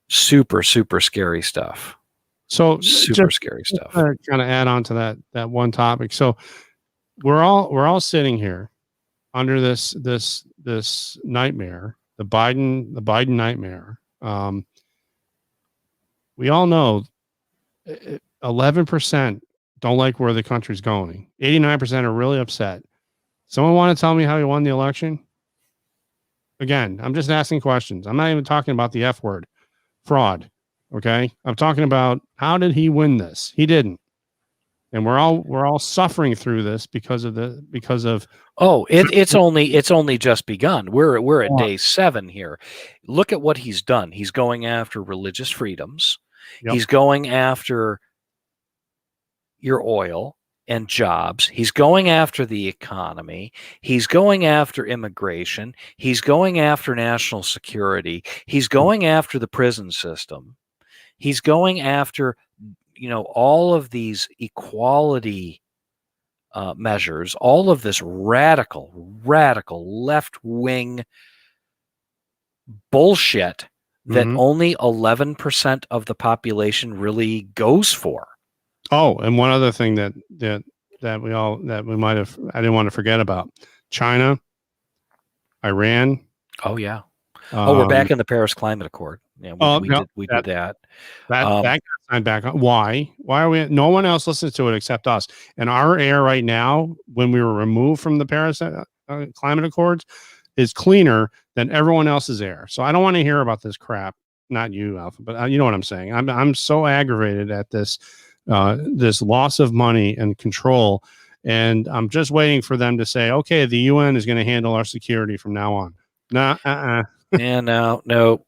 super, super scary stuff. So super scary stuff. Kind of add on to that one topic. So we're all sitting here under this nightmare, the Biden nightmare. We all know 11% don't like where the country's going. 89% are really upset. Someone want to tell me how he won the election? Again, I'm just asking questions. I'm not even talking about the F word, fraud. Okay, I'm talking about, how did he win this? He didn't. And we're all suffering through this because of it's only just begun. We're at day 7 here. Look at what he's done. He's going after religious freedoms. Yep. He's going after your oil and jobs. He's going after the economy. He's going after immigration. He's going after national security. He's going after the prison system. He's going after all of these equality measures, all of this radical left-wing bullshit that only 11% of the population really goes for. Oh, and one other thing that we might have, I didn't want to forget about: China, Iran. Oh yeah. We're back in the Paris Climate Accord. Yeah, we did that. That got signed back on. Why are we? No one else listens to it except us. And our air right now, when we were removed from the Paris Climate Accords, is cleaner than everyone else's air. So I don't want to hear about this crap. Not you, Alpha, but you know what I'm saying. I'm so aggravated at this loss of money and control, and I'm just waiting for them to say, okay, the UN is going to handle our security from now on. Yeah, nope.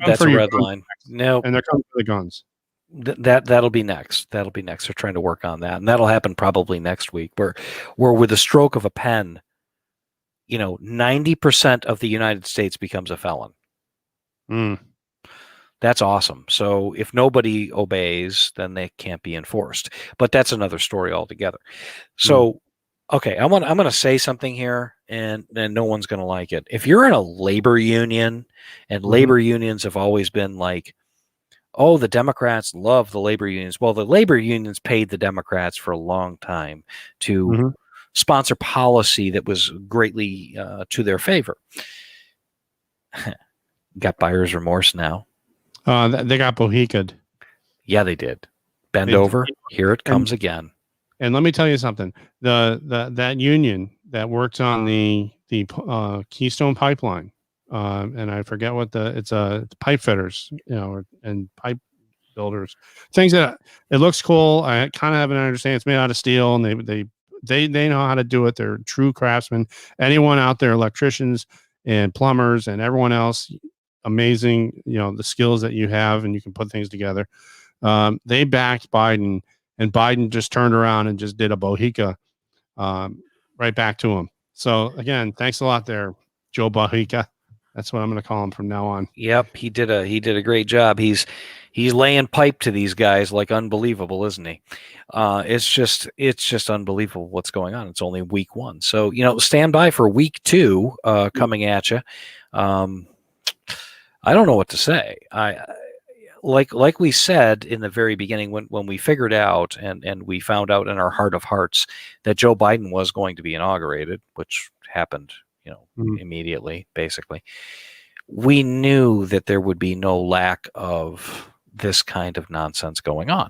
That's a red line. No, and they're coming for the guns. That'll be next. They're trying to work on that, and that'll happen probably next week. Where with a stroke of a pen, 90% of the United States becomes a felon. That's awesome. So if nobody obeys, then they can't be enforced. But that's another story altogether. So. Okay, I'm gonna say something here, and no one's gonna like it. If you're in a labor union, and labor unions have always been like, oh, the Democrats love the labor unions. Well, the labor unions paid the Democrats for a long time to sponsor policy that was greatly to their favor. Got buyer's remorse now. They got bohica'd. Yeah, they did. Bend They, over. Here it and comes again. and let me tell you something. That union that worked on the Keystone Pipeline, and I forget what it's pipe fitters, and pipe builders, things that it looks cool. I kind of have an understanding it's made out of steel, and they know how to do it. They're true craftsmen. Anyone out there, electricians and plumbers and everyone else, amazing. The skills that you have, and you can put things together. They backed Biden, and Biden just turned around and just did a Bohica right back to him. So again, thanks a lot there, Joe Bohica. That's what I'm going to call him from now on. Yep, he did a great job. He's laying pipe to these guys like unbelievable, isn't he? It's just unbelievable what's going on. It's only week 1, so stand by for week 2 coming at you. I don't know what to say. Like we said in the very beginning, when we figured out and we found out in our heart of hearts that Joe Biden was going to be inaugurated, which happened, immediately, basically, we knew that there would be no lack of this kind of nonsense going on.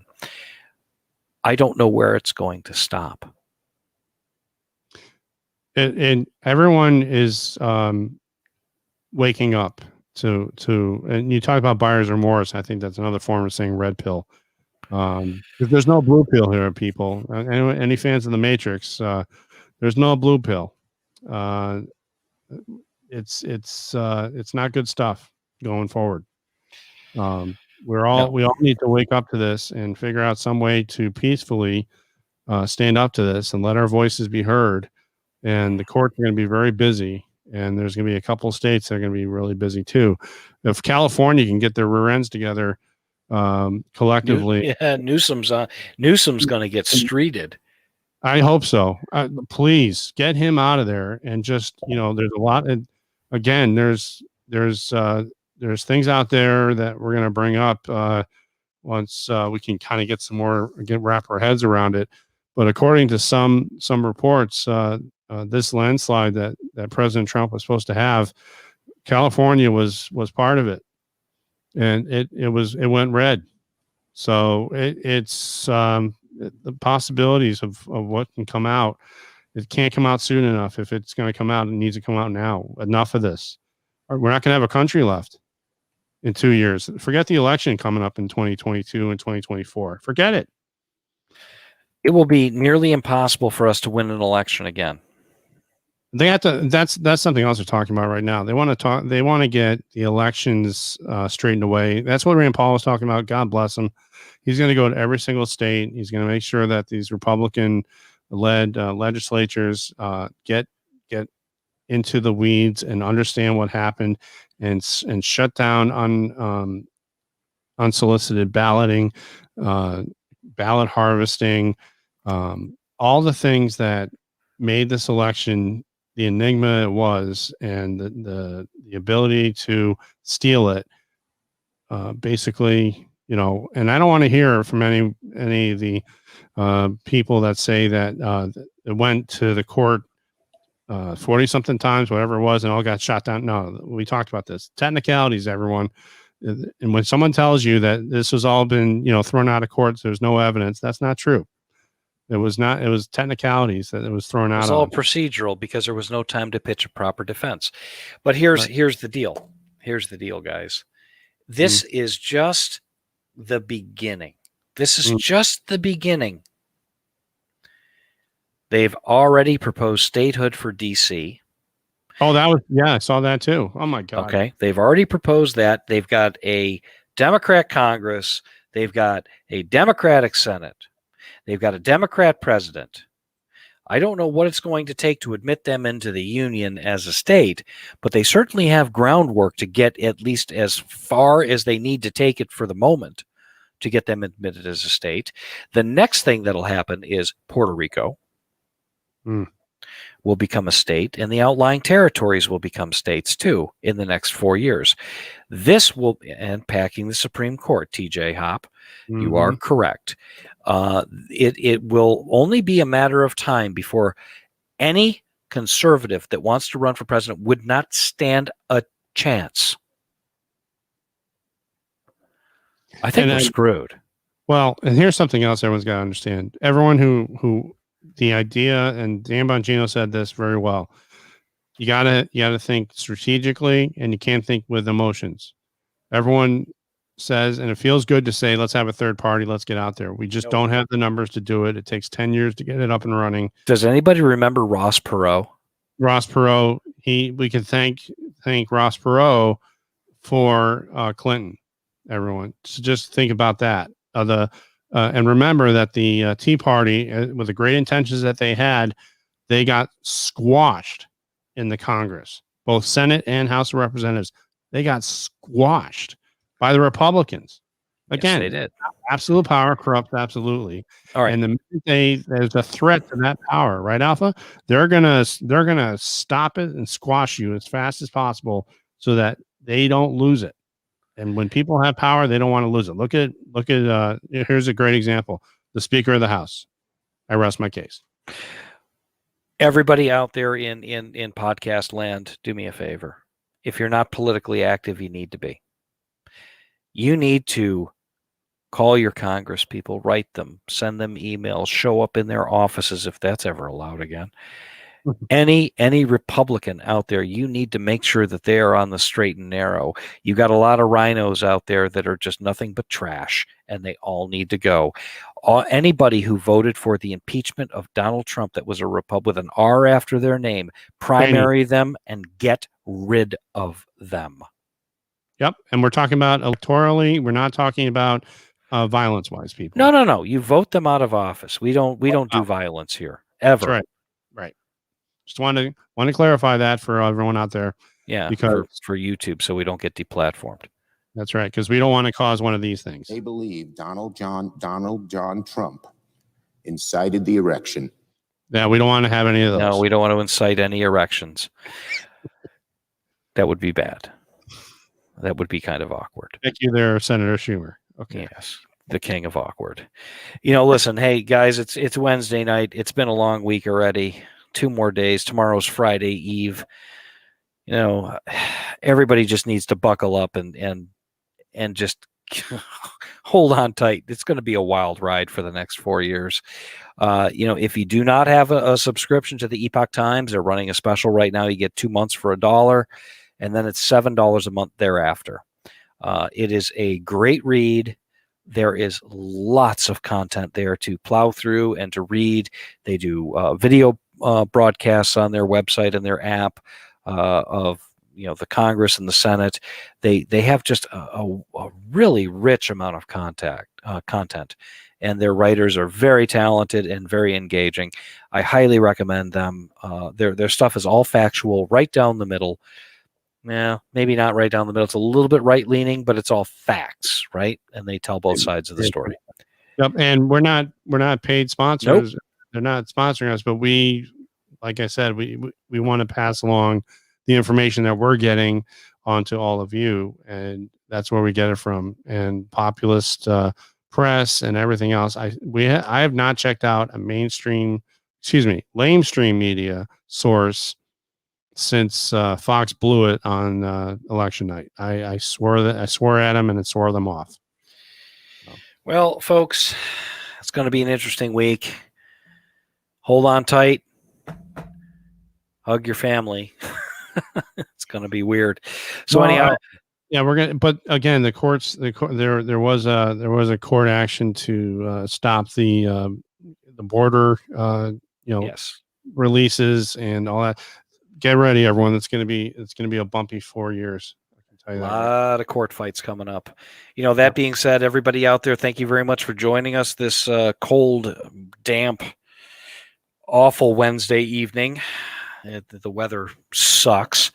I don't know where it's going to stop. And everyone is waking up to and you talk about buyer's remorse. I think that's another form of saying red pill. Because there's no blue pill here, people. Any fans of the Matrix? There's no blue pill. It's not good stuff going forward. We all need to wake up to this and figure out some way to peacefully stand up to this and let our voices be heard. And the courts are going to be very busy. And there's going to be a couple of states that are going to be really busy too. If California can get their rear ends together collectively, Newsom's going to get streeted. I hope so. Please get him out of there. And just there's a lot. And again, there's things out there that we're going to bring up once we can kind of wrap our heads around it. But according to some reports, this landslide that President Trump was supposed to have, California was part of it, and it went red. So it's the possibilities of what can come out. It can't come out soon enough. If it's going to come out, it needs to come out now. Enough of this. We're not going to have a country left in 2 years. Forget the election coming up in 2022 and 2024. Forget it. It will be nearly impossible for us to win an election again. They have to. That's something else they're talking about right now. They want to talk. They want to get the elections straightened away. That's what Rand Paul was talking about. God bless him. He's going to go to every single state. He's going to make sure that these Republican-led legislatures get into the weeds and understand what happened, and shut down on unsolicited balloting, ballot harvesting, all the things that made this election the enigma it was, and the ability to steal it. Basically, and I don't want to hear from any of the people that say that it went to the court 40 something times, whatever it was, and all got shot down. No, we talked about this. Technicalities, everyone. And when someone tells you that this has all been, thrown out of court, there's no evidence, that's not true. It was not. It was technicalities that it was thrown out. It was all procedural because there was no time to pitch a proper defense. But here's the deal. Here's the deal, guys. This is just the beginning. This is just the beginning. They've already proposed statehood for D.C. Oh, I saw that too. Oh my God. Okay. They've already proposed that. They've got a Democrat Congress. They've got a Democratic Senate. They've got a Democrat president. I don't know what it's going to take to admit them into the union as a state, but they certainly have groundwork to get at least as far as they need to take it for the moment to get them admitted as a state. The next thing that'll happen is Puerto Rico will become a state, and the outlying territories will become states too in the next 4 years. This will, and packing the Supreme Court, TJ Hop, you are correct. It will only be a matter of time before any conservative that wants to run for president would not stand a chance. I think we're screwed. Well, and here's something else everyone's got to understand. Everyone who the idea, and Dan Bongino said this very well. You gotta think strategically, and you can't think with emotions. Everyone says, and it feels good to say, let's have a third party, let's get out there. We just don't have the numbers to do it. It takes 10 years to get it up and running. Does anybody remember Ross Perot? Ross Perot, we can thank Ross Perot for Clinton. Everyone, so just think about that. And remember that the Tea Party, with the great intentions that they had, they got squashed in the Congress, both Senate and House of Representatives. They got squashed by the Republicans. Again, yes, they did. Absolute power corrupts absolutely. All right. And the minute there's a threat to that power, right, Alpha? They're gonna stop it and squash you as fast as possible so that they don't lose it. And when people have power, they don't want to lose it. Look at here's a great example. The Speaker of the House. I rest my case. Everybody out there in podcast land, do me a favor. If you're not politically active, you need to be. You need to call your Congress people, write them, send them emails, show up in their offices if that's ever allowed again. Any Republican out there, you need to make sure that they are on the straight and narrow. You got a lot of rhinos out there that are just nothing but trash, and they all need to go. Anybody who voted for the impeachment of Donald Trump that was a Republican with an R after their name, primary them and get rid of them. Yep, and we're talking about electorally. We're not talking about violence-wise people. No. You vote them out of office. We don't do violence here ever. That's right. Just want to clarify that for everyone out there. Yeah, because for YouTube, so we don't get deplatformed. That's right, because we don't want to cause one of these things. They believe Donald John Trump incited the erection. Yeah, we don't want to have any of those. No, we don't want to incite any erections. That would be bad. That would be kind of awkward. Thank you there, Senator Schumer. Okay. Yes, the king of awkward. Listen, hey, guys, it's Wednesday night. It's been a long week already. 2 more days. Tomorrow's Friday Eve. Everybody just needs to buckle up and just hold on tight. It's going to be a wild ride for the next 4 years. If you do not have a subscription to the Epoch Times, they're running a special right now. You get 2 months for $1, and then it's $7 a month thereafter. It is a great read. There is lots of content there to plow through and to read. They do video broadcasts on their website and their app of the Congress and the Senate. They have just a really rich amount of content, and their writers are very talented and very engaging. I highly recommend them. Their stuff is all factual, right down the middle. Yeah, maybe not right down the middle. It's a little bit right leaning, but it's all facts, right? And they tell both sides of the story. Yep, and we're not paid sponsors. Nope. They're not sponsoring us, but we, like I said, we want to pass along the information that we're getting onto all of you, and that's where we get it from. And populist press and everything else. I have not checked out a lamestream media source since Fox blew it on election night. I swore at them and it swore them off. Well, folks, it's going to be an interesting week. Hold on tight. Hug your family. It's going to be weird. So anyhow, we're gonna. But again, there was a court action to stop the border. Yes. Releases and all that. Get ready, everyone. It's going to be a bumpy 4 years. I can tell you that. A lot of court fights coming up. That being said, everybody out there, thank you very much for joining us this cold, damp, awful Wednesday evening. The weather sucks,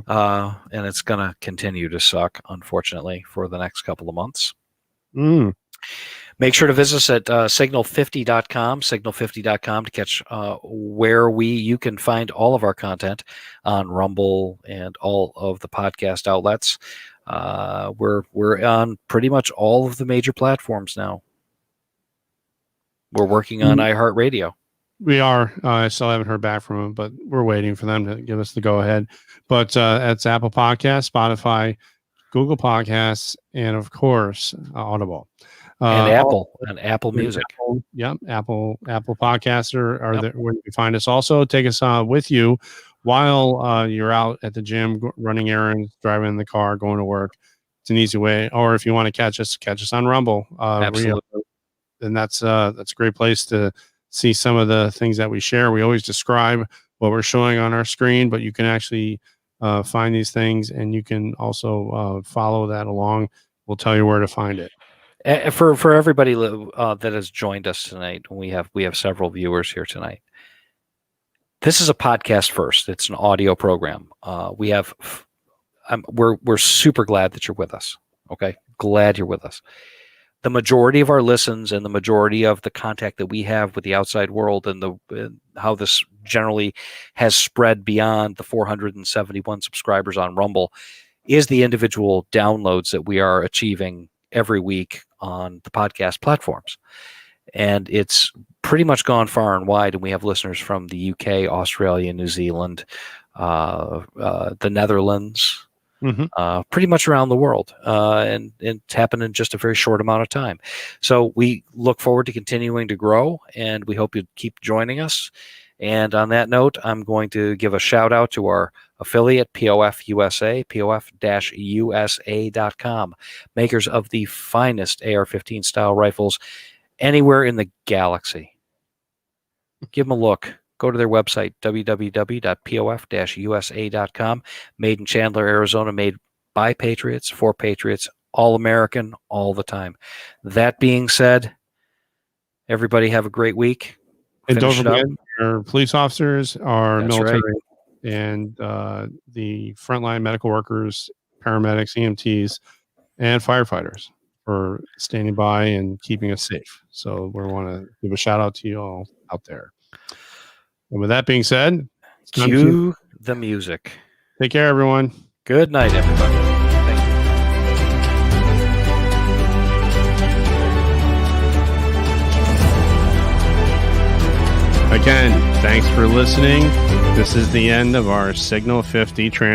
and it's going to continue to suck, unfortunately, for the next couple of months. Make sure to visit us at signal50.com, signal50.com to catch where you can find all of our content on Rumble and all of the podcast outlets. We're on pretty much all of the major platforms now. We're working on iHeartRadio. We are. I still haven't heard back from them, but we're waiting for them to give us the go ahead. But that's Apple Podcasts, Spotify, Google Podcasts, and of course, Audible. And Apple Music. Apple Podcasts are there where you can find us. Also, take us with you while you're out at the gym, running errands, driving in the car, going to work. It's an easy way. Or if you want to catch us on Rumble. Absolutely. And that's a great place to see some of the things that we share. We always describe what we're showing on our screen, but you can actually find these things, and you can also follow that along. We'll tell you where to find it. For everybody that has joined us tonight, we have several viewers here tonight. This is a podcast first. It's an audio program. We're super glad that you're with us. Okay, glad you're with us. The majority of our listens and the majority of the contact that we have with the outside world and how this generally has spread beyond the 471 subscribers on Rumble is the individual downloads that we are achieving every week on the podcast platforms. And it's pretty much gone far and wide. And we have listeners from the UK, Australia, New Zealand, the Netherlands, pretty much around the world. And it's happened in just a very short amount of time. So we look forward to continuing to grow, and we hope you keep joining us. And on that note, I'm going to give a shout out to our affiliate, POF USA, POF-USA.com, makers of the finest AR-15 style rifles anywhere in the galaxy. Give them a look. Go to their website, www.pof-usa.com. Made in Chandler, Arizona, made by Patriots, for Patriots, all American, all the time. That being said, everybody have a great week. And don't forget, our police officers, our military, right, and the frontline medical workers, paramedics, EMTs, and firefighters for standing by and keeping us safe. So we want to give a shout out to you all out there. And with that being said, cue the music. Take care, everyone. Good night, everybody. Thank you. Again, thanks for listening. This is the end of our Signal 50 trans.